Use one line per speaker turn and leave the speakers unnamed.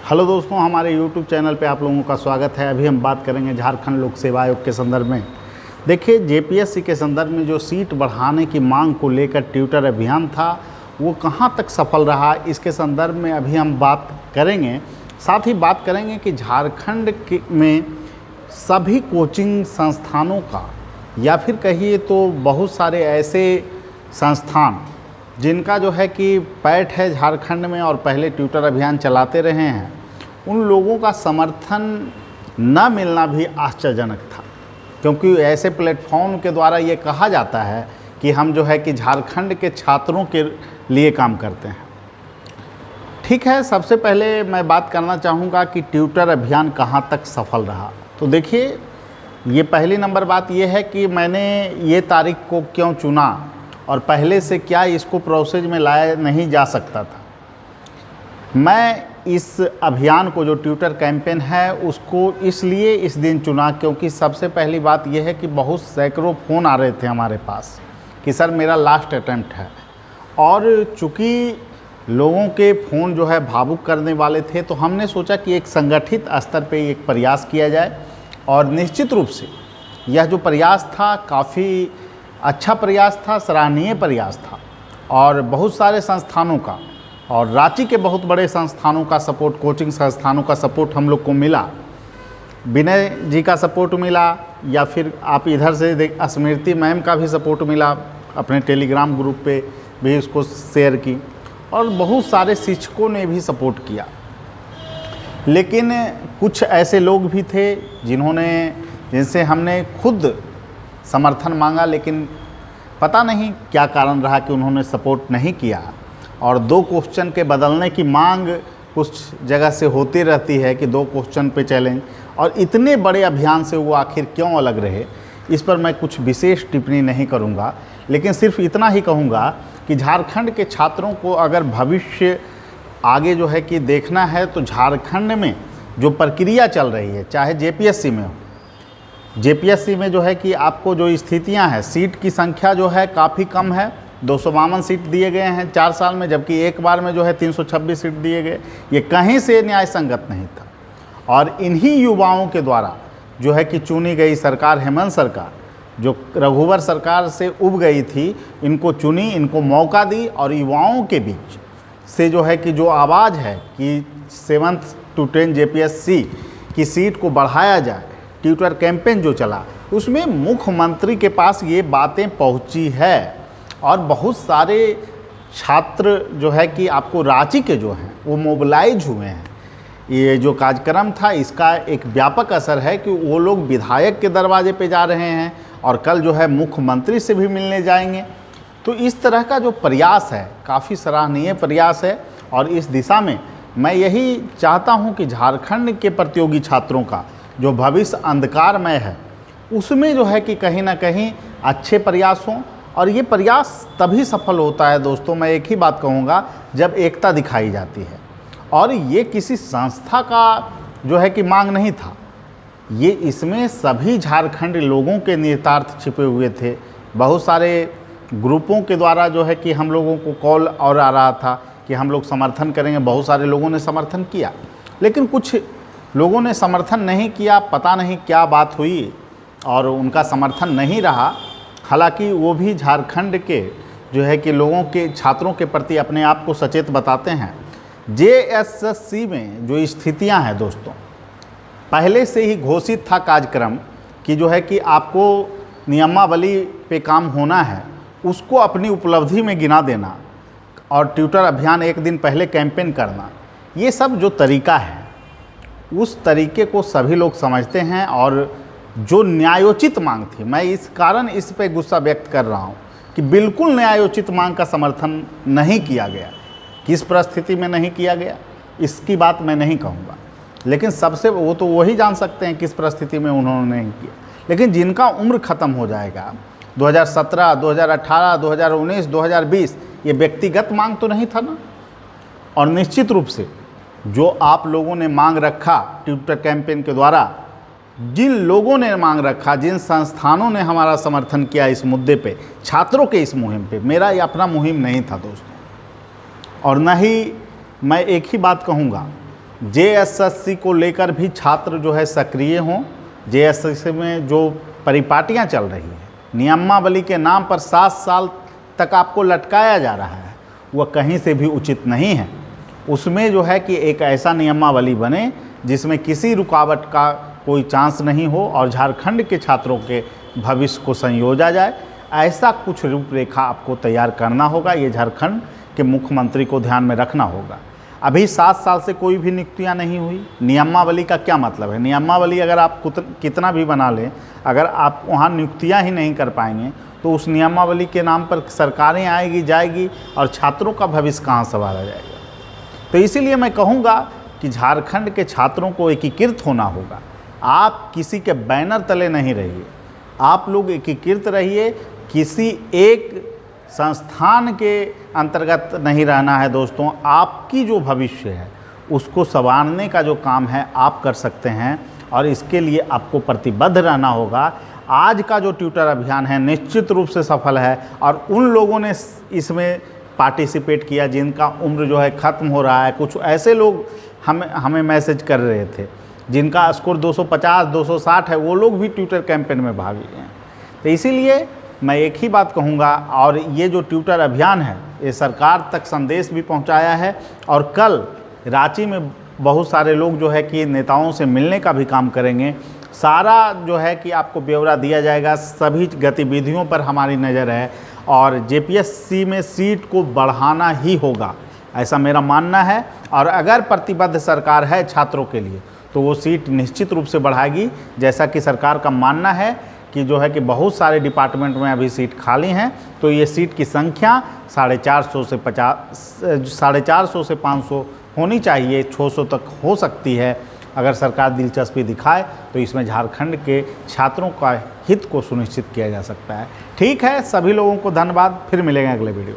Hello दोस्तों, हमारे YouTube channel पे आप लोगों का स्वागत है। अभी हम बात करेंगे झारखंड लोक सेवा आयोग के संदर्भ में। देखिए, जेपीएससी के संदर्भ में जो सीट बढ़ाने की मांग को लेकर ट्विटर अभियान था, वो कहां तक सफल रहा, इसके संदर्भ में अभी हम बात करेंगे। साथ ही बात करेंगे कि झारखंड में सभी कोचिंग संस्थानों का या फिर कहिए तो बहुत सारे ऐसे संस्थान जिनका जो है कि पैठ है झारखंड में और पहले ट्विटर अभियान चलाते रहे हैं, उन लोगों का समर्थन न मिलना भी आश्चर्यजनक था, क्योंकि ऐसे प्लेटफॉर्म के द्वारा ये कहा जाता है कि हम जो है कि झारखंड के छात्रों के लिए काम करते हैं। ठीक है, सबसे पहले मैं बात करना चाहूँगा कि ट्विटर अभियान कहाँ तक सफल रहा। तो देखिए, ये पहली नंबर बात ये है कि मैंने ये तारीख को क्यों चुना और पहले से क्या इसको प्रोसेस में लाया नहीं जा सकता था। मैं इस अभियान को, जो ट्विटर कैंपेन है, उसको इसलिए इस दिन चुना क्योंकि सबसे पहली बात यह है कि बहुत सैकड़ों फ़ोन आ रहे थे हमारे पास कि सर मेरा लास्ट अटैम्प्ट है, और चूँकि लोगों के फ़ोन जो है भावुक करने वाले थे, तो हमने सोचा कि एक संगठित स्तर पे एक प्रयास किया जाए। और निश्चित रूप से यह जो प्रयास था काफ़ी अच्छा प्रयास था, सराहनीय प्रयास था, और बहुत सारे संस्थानों का और रांची के बहुत बड़े संस्थानों का सपोर्ट, कोचिंग संस्थानों का सपोर्ट हम लोग को मिला। विनय जी का सपोर्ट मिला, या फिर आप इधर से स्मृति मैम का भी सपोर्ट मिला, अपने टेलीग्राम ग्रुप पे भी उसको शेयर की, और बहुत सारे शिक्षकों ने भी सपोर्ट किया। लेकिन कुछ ऐसे लोग भी थे जिनसे हमने खुद समर्थन मांगा, लेकिन पता नहीं क्या कारण रहा कि उन्होंने सपोर्ट नहीं किया। और 2 क्वेश्चन के बदलने की मांग कुछ जगह से होती रहती है कि 2 क्वेश्चन पे चैलेंज, और इतने बड़े अभियान से वो आखिर क्यों अलग रहे, इस पर मैं कुछ विशेष टिप्पणी नहीं करूँगा। लेकिन सिर्फ इतना ही कहूँगा कि झारखंड के छात्रों को अगर भविष्य आगे जो है कि देखना है, तो झारखंड में जो प्रक्रिया चल रही है, चाहे जेपीएससी में हो, जेपीएससी में जो है कि आपको जो स्थितियां हैं, सीट की संख्या जो है काफ़ी कम है। 252 सीट दिए गए हैं 4 साल में, जबकि एक बार में जो है 326 सीट दिए गए। ये कहीं से न्याय संगत नहीं था। और इन्हीं युवाओं के द्वारा जो है कि चुनी गई सरकार, हेमंत सरकार, जो रघुवर सरकार से उब गई थी, इनको चुनी, इनको मौका दी, और युवाओं के बीच से जो है कि जो आवाज़ है कि 7th to 10 जेपीएससी की सीट को बढ़ाया जाए, ट्विटर कैंपेन जो चला, उसमें मुख्यमंत्री के पास ये बातें पहुंची है। और बहुत सारे छात्र जो है कि आपको रांची के जो हैं वो मोबिलाइज हुए हैं। ये जो कार्यक्रम था, इसका एक व्यापक असर है कि वो लोग विधायक के दरवाजे पे जा रहे हैं और कल जो है मुख्यमंत्री से भी मिलने जाएंगे। तो इस तरह का जो प्रयास है, काफ़ी सराहनीय प्रयास है, और इस दिशा में मैं यही चाहता हूं कि झारखंड के प्रतियोगी छात्रों का जो भविष्य अंधकारमय है, उसमें जो है कि कहीं ना कहीं अच्छे प्रयास हों। और ये प्रयास तभी सफल होता है दोस्तों, मैं एक ही बात कहूँगा, जब एकता दिखाई जाती है। और ये किसी संस्था का जो है कि मांग नहीं था, ये इसमें सभी झारखंड लोगों के निहितार्थ छिपे हुए थे। बहुत सारे ग्रुपों के द्वारा जो है कि हम लोगों को कॉल और आ रहा था कि हम लोग समर्थन करेंगे। बहुत सारे लोगों ने समर्थन किया, लेकिन कुछ लोगों ने समर्थन नहीं किया। पता नहीं क्या बात हुई और उनका समर्थन नहीं रहा। हालांकि वो भी झारखंड के जो है कि लोगों के, छात्रों के प्रति अपने आप को सचेत बताते हैं। जेएसएससी में जो स्थितियां हैं दोस्तों, पहले से ही घोषित था कार्यक्रम कि जो है कि आपको नियमावली पे काम होना है, उसको अपनी उपलब्धि में गिना देना, और ट्विटर अभियान एक दिन पहले कैंपेन करना, ये सब जो तरीका है, उस तरीके को सभी लोग समझते हैं। और जो न्यायोचित मांग थी, मैं इस कारण इस पे गुस्सा व्यक्त कर रहा हूँ कि बिल्कुल न्यायोचित मांग का समर्थन नहीं किया गया। किस परिस्थिति में नहीं किया गया, इसकी बात मैं नहीं कहूँगा, लेकिन सबसे वो तो वही जान सकते हैं किस परिस्थिति में उन्होंने नहीं किया। लेकिन जिनका उम्र ख़त्म हो जाएगा 2017, 2018, 2019, 2020, ये व्यक्तिगत मांग तो नहीं था ना। और निश्चित रूप से जो आप लोगों ने मांग रखा ट्विटर कैंपेन के द्वारा, जिन लोगों ने मांग रखा, जिन संस्थानों ने हमारा समर्थन किया इस मुद्दे पे, छात्रों के इस मुहिम पे, मेरा ये अपना मुहिम नहीं था दोस्तों। और न ही मैं एक ही बात कहूँगा जेएसएससी को लेकर भी छात्र जो है सक्रिय हों। जेएसएससी में जो परिपाटियां चल रही है, नियमावली के नाम पर 7 साल तक आपको लटकाया जा रहा है, वह कहीं से भी उचित नहीं है। उसमें जो है कि एक ऐसा नियमावली बने जिसमें किसी रुकावट का कोई चांस नहीं हो और झारखंड के छात्रों के भविष्य को संयोजा जाए, ऐसा कुछ रूपरेखा आपको तैयार करना होगा। ये झारखंड के मुख्यमंत्री को ध्यान में रखना होगा। अभी 7 साल से कोई भी नियुक्तियां नहीं हुई। नियमावली का क्या मतलब है? नियमावली अगर आप कितना भी बना लें, अगर आप वहाँ नियुक्तियां ही नहीं कर पाएंगे तो उस नियमावली के नाम पर सरकारें आएगी जाएगी और छात्रों का भविष्य कहाँ संवारा जाएगा। तो इसीलिए मैं कहूँगा कि झारखंड के छात्रों को एकीकृत होना होगा। आप किसी के बैनर तले नहीं रहिए, आप लोग एकीकृत रहिए। किसी एक संस्थान के अंतर्गत नहीं रहना है दोस्तों। आपकी जो भविष्य है उसको संवारने का जो काम है आप कर सकते हैं और इसके लिए आपको प्रतिबद्ध रहना होगा। आज का जो ट्यूटर अभियान है निश्चित रूप से सफल है और उन लोगों ने इसमें पार्टिसिपेट किया जिनका उम्र जो है ख़त्म हो रहा है। कुछ ऐसे लोग हमें मैसेज कर रहे थे जिनका स्कोर 250 260 है, वो लोग भी ट्यूटर कैंपेन में भाग लिए हैं। तो इसीलिए मैं एक ही बात कहूँगा, और ये जो ट्यूटर अभियान है ये सरकार तक संदेश भी पहुँचाया है और कल रांची में बहुत सारे लोग जो है कि नेताओं से मिलने का भी काम करेंगे। सारा जो है कि आपको ब्यौरा दिया जाएगा, सभी गतिविधियों पर हमारी नज़र है और जेपीएससी में सीट को बढ़ाना ही होगा, ऐसा मेरा मानना है। और अगर प्रतिबद्ध सरकार है छात्रों के लिए तो वो सीट निश्चित रूप से बढ़ाएगी। जैसा कि सरकार का मानना है कि जो है कि बहुत सारे डिपार्टमेंट में अभी सीट खाली हैं, तो ये सीट की संख्या 450 से 500 होनी चाहिए, 600 तक हो सकती है। अगर सरकार दिलचस्पी दिखाए तो इसमें झारखंड के छात्रों का हित को सुनिश्चित किया जा सकता है। ठीक है, सभी लोगों को धन्यवाद। फिर मिलेंगे अगले वीडियो।